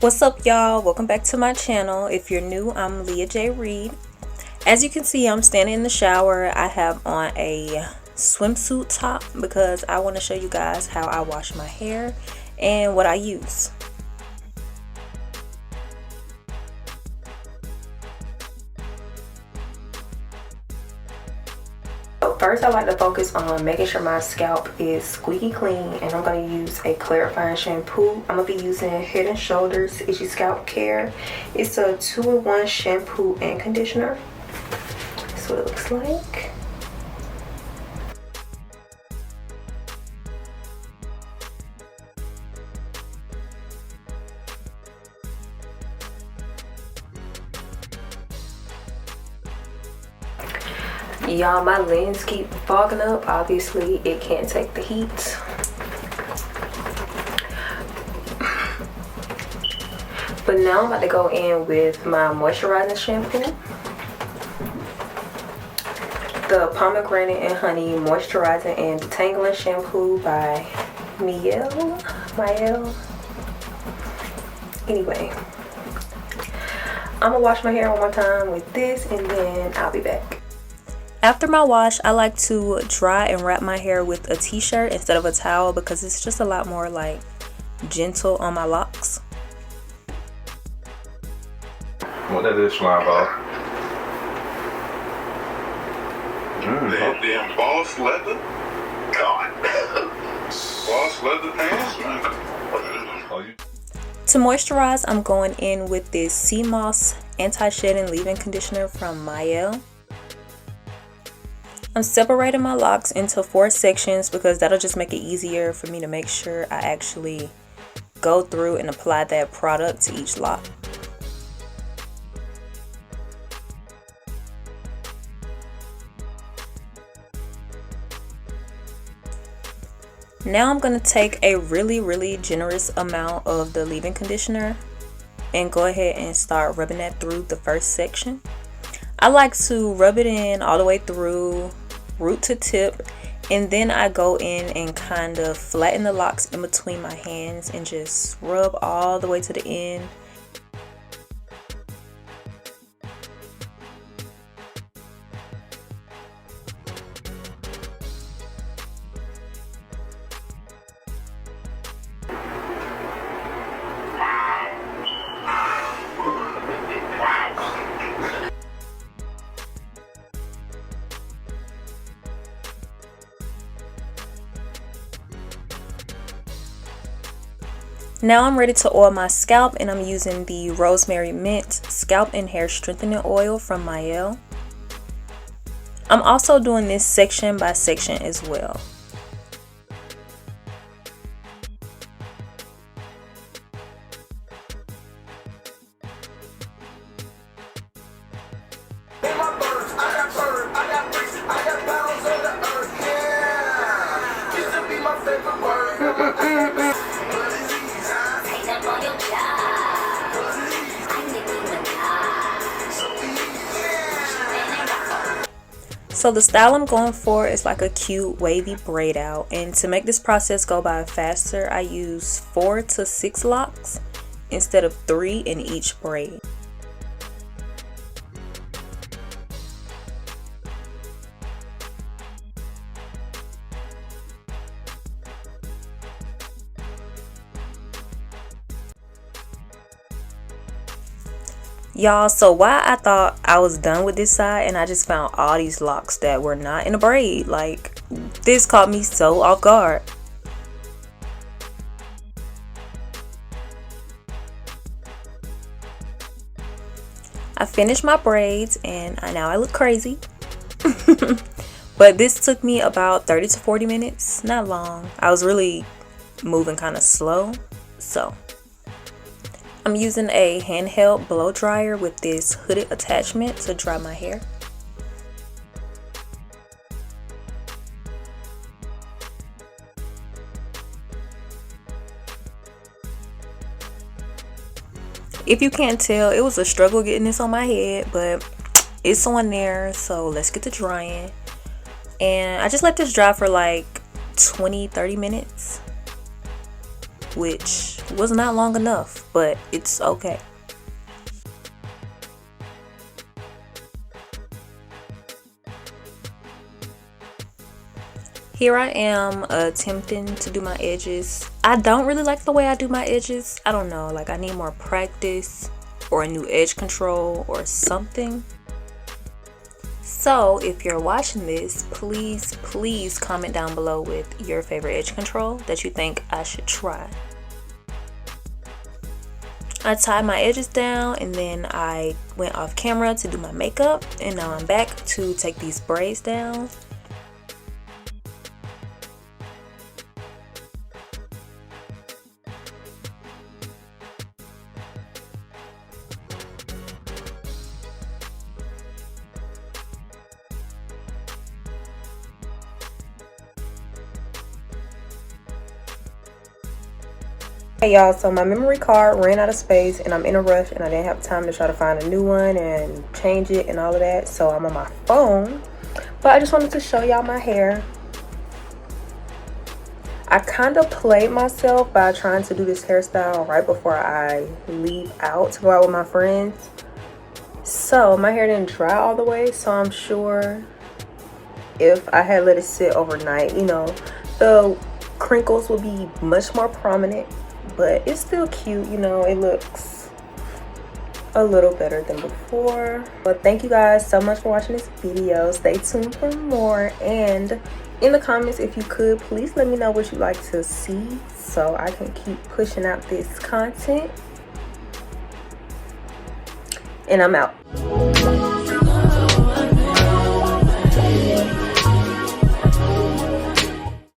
What's up, y'all? Welcome back to my channel. If you're new, I'm Leah J. Reed. As you can see, I'm standing in the shower. I have on a swimsuit top because I want to show you guys how I wash my hair and what I use. First, I like to focus on making sure my scalp is squeaky clean, and I'm going to use a clarifying shampoo. I'm going to be using Head & Shoulders Itchy Scalp Care. It's a 2-in-1 shampoo and conditioner. That's what it looks like. Y'all, my lens keep fogging up. Obviously it can't take the heat, but now I'm about to go in with my moisturizing shampoo, the Pomegranate and Honey Moisturizing and Detangling Shampoo by Mielle. Anyway, I'm gonna wash my hair one more time with this and then I'll be back. After my wash, I like to dry and wrap my hair with a t-shirt instead of a towel because it's just a lot more like gentle on my locks. What that is, slime ball? That damn boss leather? God. Boss leather pants, man. To moisturize, I'm going in with this Sea Moss Anti-Shedding Leave-In Conditioner from Mielle. I'm separating my locks into 4 sections because that'll just make it easier for me to make sure I actually go through and apply that product to each lock. Now I'm going to take a really generous amount of the leave-in conditioner and go ahead and start rubbing that through the first section. I like to rub it in all the way through, root to tip, and then I go in and kind of flatten the locks in between my hands and just rub all the way to the end. Now I'm ready to oil my scalp, and I'm using the Rosemary Mint Scalp and Hair Strengthening Oil from Mielle. I'm also doing this section by section as well. So the style I'm going for is like a cute wavy braid out, and to make this process go by faster, I use 4 to 6 locks instead of 3 in each braid. Y'all, so why I thought I was done with this side and I just found all these locks that were not in a braid. Like, this caught me so off guard. I finished my braids and now I look crazy. But this took me about 30 to 40 minutes, not long. I was really moving kind of slow, so I'm using a handheld blow dryer with this hooded attachment to dry my hair. If you can't tell, it was a struggle getting this on my head, but it's on there, so let's get to drying. And I just let this dry for like 20-30 minutes. which was not long enough, but it's okay. Here I am attempting to do my edges. I don't really like the way I do my edges. I don't know, like I need more practice or a new edge control or something. So if you're watching this, please comment down below with your favorite edge control that you think I should try. I tied my edges down and then I went off camera to do my makeup, and now I'm back to take these braids down. Hey y'all, so my memory card ran out of space and I'm in a rush and I didn't have time to try to find a new one and change it and all of that, so I'm on my phone. But I just wanted to show y'all my hair. I kind of played myself by trying to do this hairstyle right before I leave out to go out with my friends. So my hair didn't dry all the way, so I'm sure if I had let it sit overnight, you know, the crinkles would be much more prominent. But it's still cute, you know, it looks a little better than before. But thank you guys so much for watching this video. Stay tuned for more, and in the comments, if you could, please let me know what you'd like to see so I can keep pushing out this content. And I'm out.